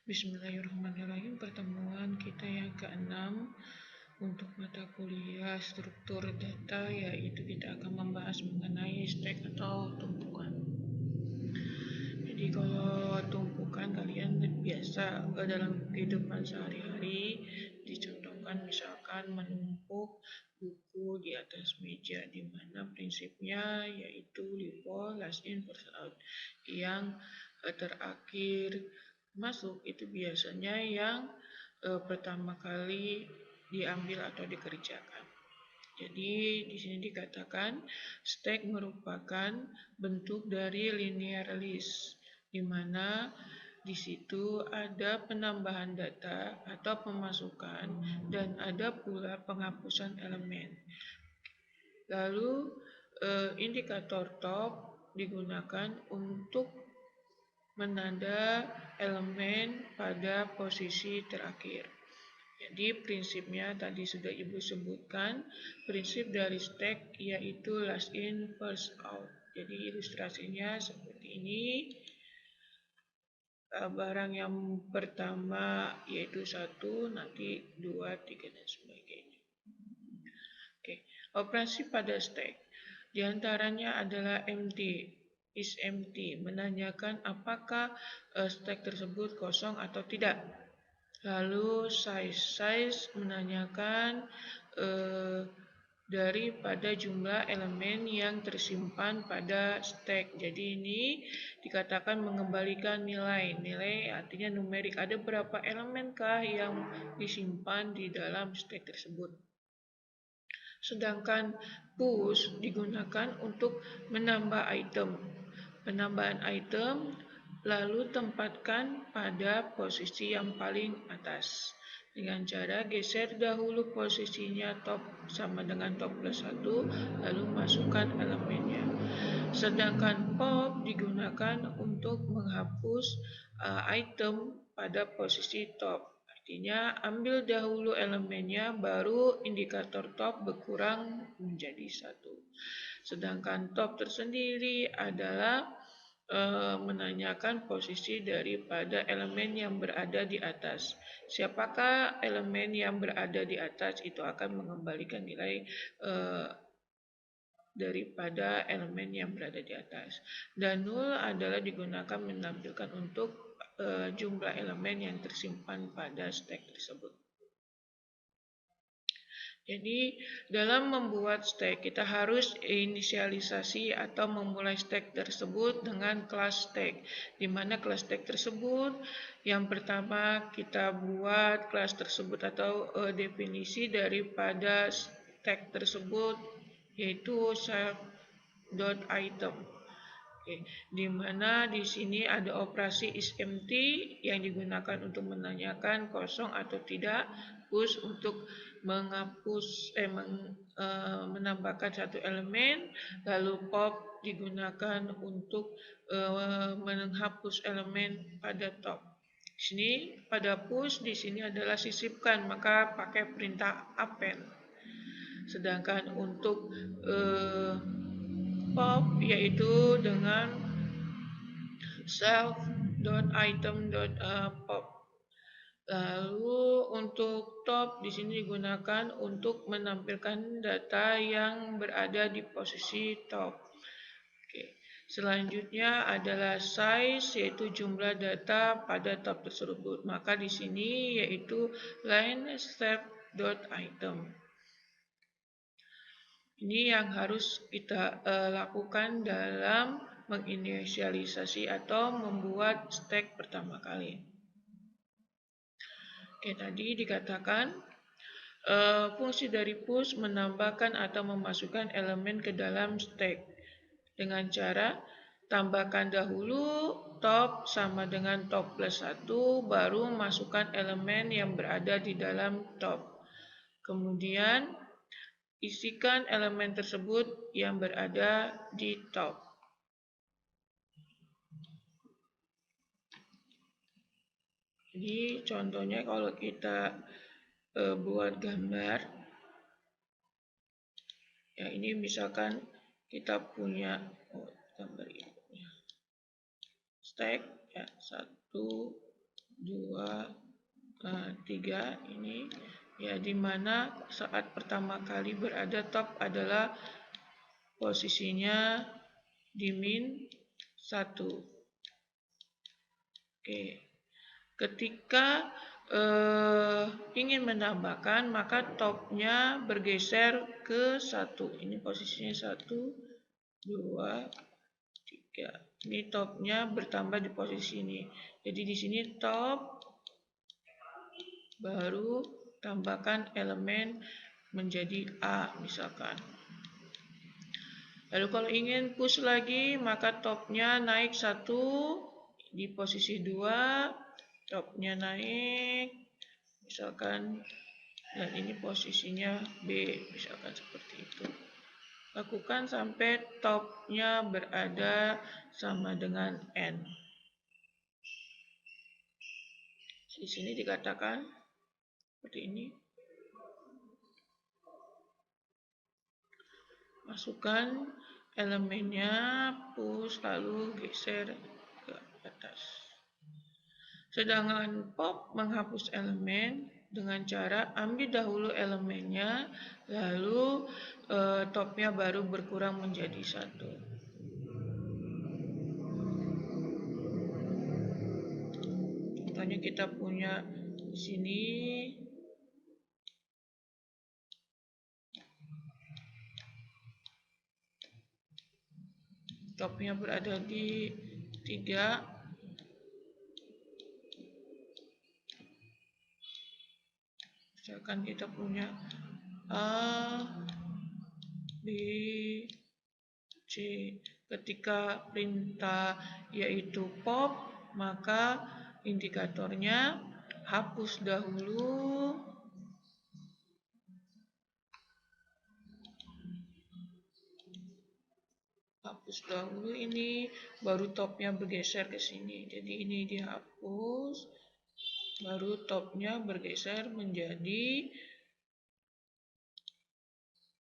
Bismillahirrahmanirrahim. Pertemuan kita yang ke-6 untuk mata kuliah struktur data, yaitu kita akan membahas mengenai stack atau tumpukan. Jadi kalau tumpukan kalian biasa dalam kehidupan sehari-hari dicontohkan misalkan menumpuk buku di atas meja, di mana prinsipnya yaitu LIFO, last in first out, yang terakhir masuk itu biasanya yang pertama kali diambil atau dikerjakan. Jadi di sini dikatakan stack merupakan bentuk dari linear list, di mana di situ ada penambahan data atau pemasukan dan ada pula penghapusan elemen. Lalu indikator top digunakan untuk menanda elemen pada posisi terakhir. Jadi prinsipnya tadi sudah Ibu sebutkan, prinsip dari stack yaitu last in first out. Jadi ilustrasinya seperti ini. Barang yang pertama yaitu 1, nanti 2, 3 dan sebagainya. Oke, operasi pada stack diantaranya adalah empty, is empty, menanyakan apakah stack tersebut kosong atau tidak. Lalu size menanyakan daripada jumlah elemen yang tersimpan pada stack. Jadi ini dikatakan mengembalikan nilai. Nilai artinya numerik. Ada berapa elemenkah yang disimpan di dalam stack tersebut. Sedangkan push digunakan untuk menambah item. Penambahan item lalu tempatkan pada posisi yang paling atas dengan cara geser dahulu posisinya top sama dengan top plus 1, lalu masukkan elemennya. Sedangkan pop digunakan untuk menghapus item pada posisi top. Artinya ambil dahulu elemennya, baru indikator top berkurang menjadi 1. Sedangkan top tersendiri adalah menanyakan posisi daripada elemen yang berada di atas. Siapakah elemen yang berada di atas, itu akan mengembalikan nilai daripada elemen yang berada di atas. Dan null adalah digunakan menampilkan untuk jumlah elemen yang tersimpan pada stack tersebut. Jadi dalam membuat stack kita harus inisialisasi atau memulai stack tersebut dengan kelas stack, di mana kelas stack tersebut yang pertama kita buat kelas tersebut atau definisi daripada stack tersebut yaitu self.item. Di mana di sini ada operasi isEmpty yang digunakan untuk menanyakan kosong atau tidak, push untuk menghapus menambahkan satu elemen, lalu pop digunakan untuk menghapus elemen pada top. Di sini pada push di sini adalah sisipkan, maka pakai perintah append. Sedangkan untuk pop yaitu dengan self.item.pop. Lalu untuk top di sini digunakan untuk menampilkan data yang berada di posisi top. Oke. Selanjutnya adalah size, yaitu jumlah data pada top tersebut. Maka di sini yaitu line step.item. Ini yang harus kita lakukan dalam menginisialisasi atau membuat stack pertama kali. Oke, tadi dikatakan fungsi dari push menambahkan atau memasukkan elemen ke dalam stack dengan cara tambahkan dahulu top sama dengan top plus 1, baru masukkan elemen yang berada di dalam top. Kemudian isikan elemen tersebut yang berada di top. Jadi contohnya kalau kita buat gambar, ya ini misalkan kita punya gambar ini, stack ya 1, 2, 3 ini ya, dimana saat pertama kali berada top adalah posisinya di min 1. Oke. Ketika ingin menambahkan, maka topnya bergeser ke 1. Ini posisinya 1, 2, 3. Ini topnya bertambah di posisi ini. Jadi di sini top, baru tambahkan elemen menjadi A misalkan. Lalu kalau ingin push lagi, maka topnya naik 1 di posisi 2, topnya naik misalkan, dan ini posisinya B misalkan seperti itu. Lakukan sampai topnya berada sama dengan N. Di sini dikatakan seperti ini. Masukkan elemennya, push, lalu geser ke atas. Sedangkan pop menghapus elemen dengan cara ambil dahulu elemennya, lalu topnya baru berkurang menjadi 1. Contohnya kita punya di sini topnya berada di 3. Misalkan kita punya A, B, C. Ketika perintah yaitu pop, maka indikatornya hapus dahulu ini, baru topnya bergeser ke sini. Jadi ini dihapus, baru topnya bergeser menjadi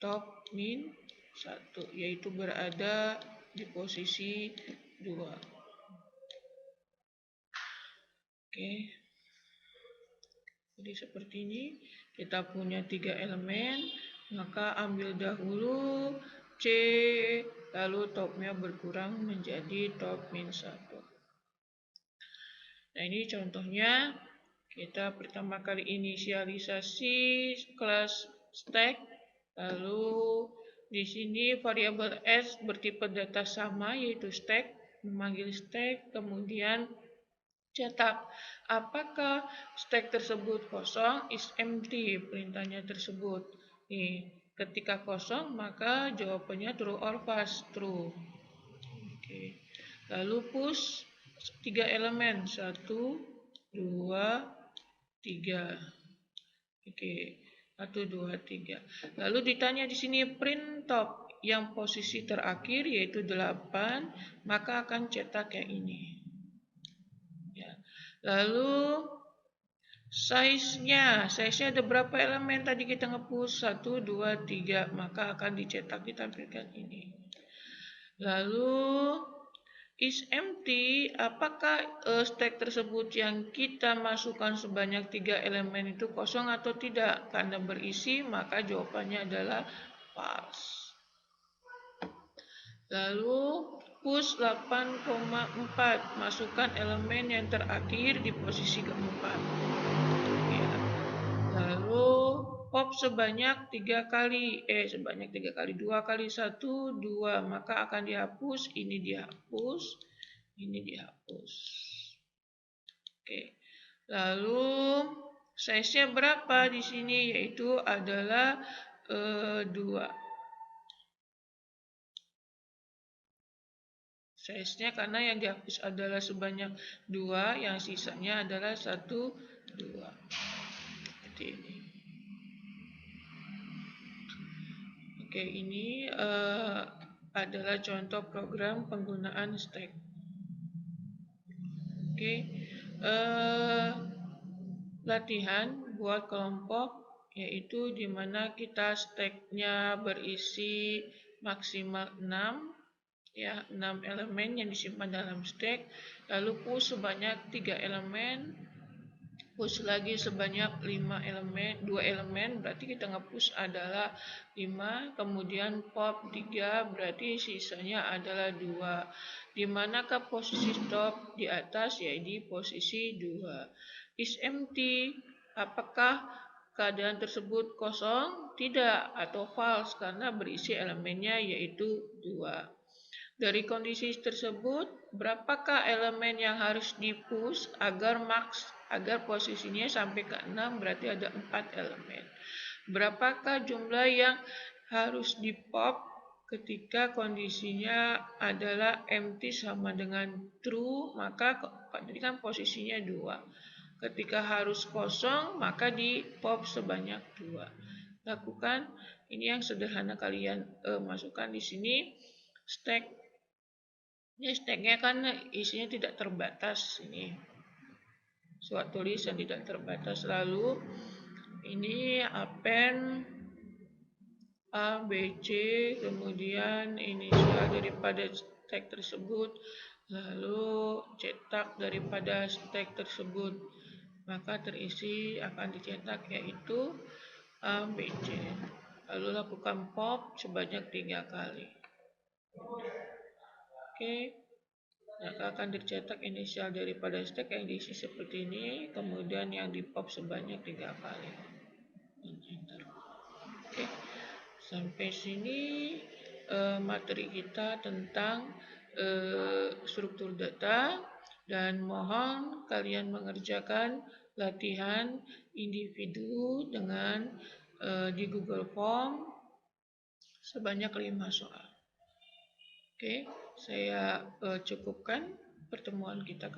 top min 1, yaitu berada di posisi 2. Oke. Jadi seperti ini, kita punya 3 elemen, maka ambil dahulu C, lalu topnya berkurang menjadi top min 1. Nah, ini contohnya. Kita pertama kali inisialisasi kelas stack, lalu di sini variabel S bertipe data sama yaitu stack, memanggil stack, kemudian cetak apakah stack tersebut kosong, is empty perintahnya tersebut. Nih, ketika kosong maka jawabannya true or false, true. Oke. Lalu push 3 elemen, 1, 2, 3. Oke, 1, 2, 3. Lalu ditanya di sini print top yang posisi terakhir yaitu 8, maka akan cetak yang ini. Ya. Lalu size-nya ada berapa elemen tadi kita nge-push? 1, 2, 3, maka akan dicetak ditampilkan ini. Lalu is empty, apakah stack tersebut yang kita masukkan sebanyak 3 elemen itu kosong atau tidak? Karena berisi, maka jawabannya adalah false. Lalu push 8,4, masukkan elemen yang terakhir di posisi keempat. Ya. Lalu pop sebanyak 3 kali, 2 kali 1, 2, maka akan dihapus, ini dihapus, ini dihapus. Oke. Lalu size-nya berapa di sini? Yaitu adalah 2. Size-nya karena yang dihapus adalah sebanyak 2, yang sisanya adalah 1, 2. Seperti ini. Oke, ini adalah contoh program penggunaan stack. Oke, latihan buat kelompok, yaitu dimana kita stacknya berisi maksimal 6, ya, 6 elemen yang disimpan dalam stack, lalu push sebanyak 3 elemen, push lagi sebanyak 5 elemen, 2 elemen, berarti kita nge-push adalah 5, kemudian pop 3, berarti sisanya adalah 2. Di manakah posisi stop? Di atas, yaitu di posisi 2. Is empty, apakah keadaan tersebut kosong? Tidak, atau false, karena berisi elemennya yaitu 2. Dari kondisi tersebut, berapakah elemen yang harus di-push agar posisinya sampai ke 6, berarti ada 4 elemen. Berapakah jumlah yang harus di-pop ketika kondisinya adalah empty sama dengan true, maka ini kan posisinya 2. Ketika harus kosong, maka di-pop sebanyak 2. Lakukan ini yang sederhana, kalian masukkan di sini stack. Ini stacknya kan isinya tidak terbatas, ini suatu tulis yang tidak terbatas. Lalu ini append A, B, C, kemudian inisial daripada stack tersebut, lalu cetak daripada stack tersebut, maka terisi akan dicetak yaitu A, B, C. Lalu lakukan pop sebanyak 3 kali. Oke. Maka akan dicetak inisial daripada stack yang diisi seperti ini, kemudian yang di pop sebanyak 3 kali. Enter. Oke, sampai sini materi kita tentang struktur data, dan mohon kalian mengerjakan latihan individu dengan di Google Form sebanyak 5 soal. Oke, saya cukupkan pertemuan kita kali ini.